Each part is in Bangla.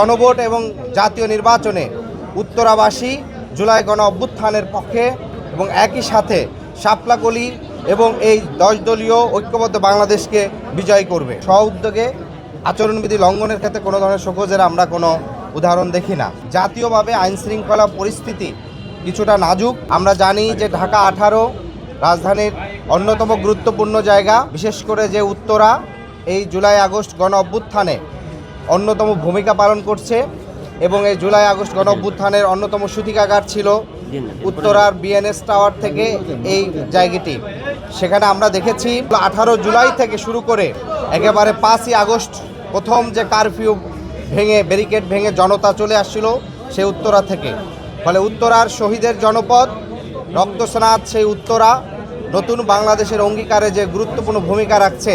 গণভোট এবং জাতীয় নির্বাচনে উত্তরাবাসী জুলাই গণ অভ্যুত্থানের পক্ষে এবং একই সাথে শাপলাকলি এবং এই 10 দলীয় ঐক্যবদ্ধ বাংলাদেশকে বিজয় করবে। স্ব-উদ্যোগে আচরণবিধি লঙ্ঘনের ক্ষেত্রে কোনো ধরনের শোকজের আমরা কোনো উদাহরণ দেখি না। জাতীয়ভাবে আইনশৃঙ্খলা পরিস্থিতি কিছুটা নাজুক। আমরা জানি যে ঢাকা 18 রাজধানীর অন্যতম গুরুত্বপূর্ণ জায়গা, বিশেষ করে যে উত্তরা এই জুলাই আগস্ট গণ অভ্যুত্থানে অন্যতম ভূমিকা পালন করছে এবং এই জুলাই আগস্ট গণ অভ্যুত্থানের অন্যতম সূতিকাগার ছিল উত্তরার বিএনএস টাওয়ার থেকে এই জায়গাটি। সেখানে আমরা দেখেছি 18 জুলাই থেকে শুরু করে একেবারে 5ই আগস্ট প্রথম যে কারফিউ ভেঙে ব্যারিকেড ভেঙে জনতা চলে আসছিল সেই উত্তরা থেকে। ফলে উত্তরার শহীদের জনপদ রক্তস্নাত সেই উত্তরা নতুন বাংলাদেশের অঙ্গীকারে যে গুরুত্বপূর্ণ ভূমিকা রাখছে,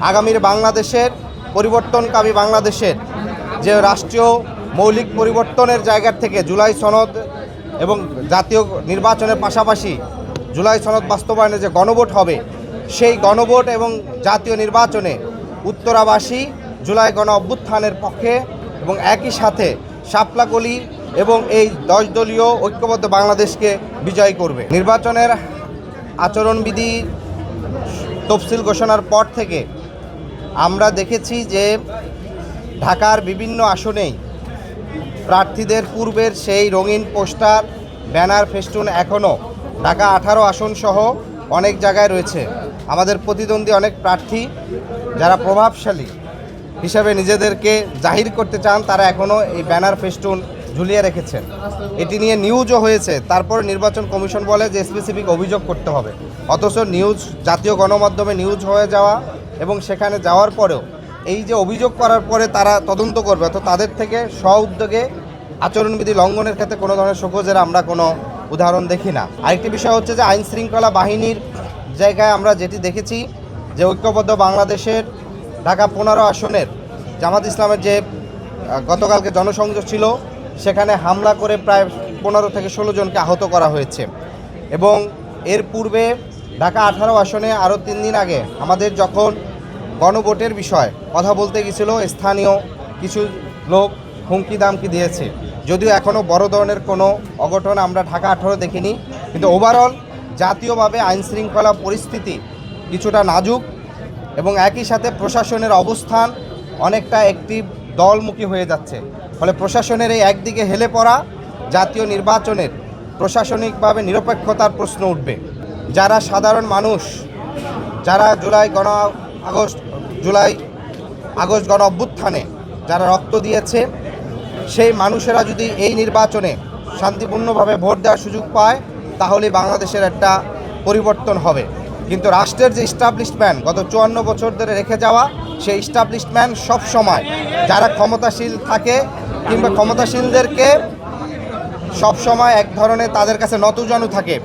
আগামীর বাংলাদেশের পরিবর্তনকামী বাংলাদেশের যে রাষ্ট্রীয় মৌলিক পরিবর্তনের জায়গা থেকে জুলাই সনদ এবং জাতীয় নির্বাচনের পাশাপাশি জুলাই সনদ বাস্তবায়নে যে গণভোট হবে, সেই গণভোট এবং জাতীয় নির্বাচনে উত্তরাবাসী জুলাই গণ অভ্যুত্থানের পক্ষে এবং একই সাথে শাপলাকলি এবং এই 10 দলীয় ঐক্যবদ্ধ বাংলাদেশকে বিজয় করবে। নির্বাচনের আচরণবিধি তফসিল ঘোষণার পর থেকে আমরা দেখেছি যে ঢাকার বিভিন্ন আসনেই প্রার্থীদের পূর্বের সেই রঙিন পোস্টার, ব্যানার, ফেস্টুন এখনও ঢাকা 18 আসন সহ অনেক জায়গায় রয়েছে। আমাদের প্রতিদ্বন্দ্বী অনেক প্রার্থী যারা প্রভাবশালী হিসাবে নিজেদেরকে জাহির করতে চান, তারা এখনও এই ব্যানার, ফেস্টুন ঝুলিয়ে রেখেছেন। এটি নিয়ে নিউজও হয়েছে, তারপর নির্বাচন কমিশন বলে যে স্পেসিফিক অভিযোগ করতে হবে। অথচ নিউজ, জাতীয় গণমাধ্যমে নিউজ হয়ে যাওয়া এবং সেখানে যাওয়ার পরেও এই যে অভিযোগ করার পরে তারা তদন্ত করবে, তো তাদের থেকে স্ব-উদ্যোগে আচরণবিধি লঙ্ঘনের ক্ষেত্রে কোনো ধরনের শোকজের আমরা কোনো উদাহরণ দেখি না। আরেকটি বিষয় হচ্ছে যে আইনশৃঙ্খলা বাহিনীর জায়গায় আমরা যেটি দেখেছি যে ঐক্যবদ্ধ বাংলাদেশের ঢাকা 15 আসনের জামাত ইসলামের যে গতকালকে জনসংযোগ ছিল, সেখানে হামলা করে প্রায় 15 থেকে 16 জনকে আহত করা হয়েছে। এবং এর পূর্বে ঢাকা 18 আসনে আরও 3 দিন আগে আমাদের যখন গণভোটের বিষয় কথা বলতে গেছিল, স্থানীয় কিছু লোক হুমকি দামকি দিয়েছে। যদিও এখনও বড় ধরনের কোনো অঘটন আমরা ঢাকা 18 দেখিনি, কিন্তু ওভারঅল জাতীয়ভাবে আইনশৃঙ্খলা পরিস্থিতি কিছুটা নাজুক এবং একই সাথে প্রশাসনের অবস্থান অনেকটা একটি দলমুখী হয়ে যাচ্ছে। ফলে প্রশাসনের এই একদিকে হেলে পড়া জাতীয় নির্বাচনের প্রশাসনিকভাবে নিরপেক্ষতার প্রশ্ন উঠবে। যারা সাধারণ মানুষ, যারা জুলাই আগস্ট গণ অভ্যুত্থানে যারা রক্ত দিয়েছে, সেই মানুষেরা যদি এই নির্বাচনে শান্তিপূর্ণভাবে ভোট দেওয়ার সুযোগ পায়, তাহলে বাংলাদেশের একটা পরিবর্তন হবে। কিন্তু রাষ্ট্রের যে ইস্টাবলিশমেন্ট গত 54 বছর ধরে রেখে যাওয়া, সেই ইস্টাবলিশমেন্ট সবসময় যারা ক্ষমতাশীল থাকে কিংবা ক্ষমতাশীলদেরকে সবসময় এক ধরনের তাদের কাছে নতজানু থাকে।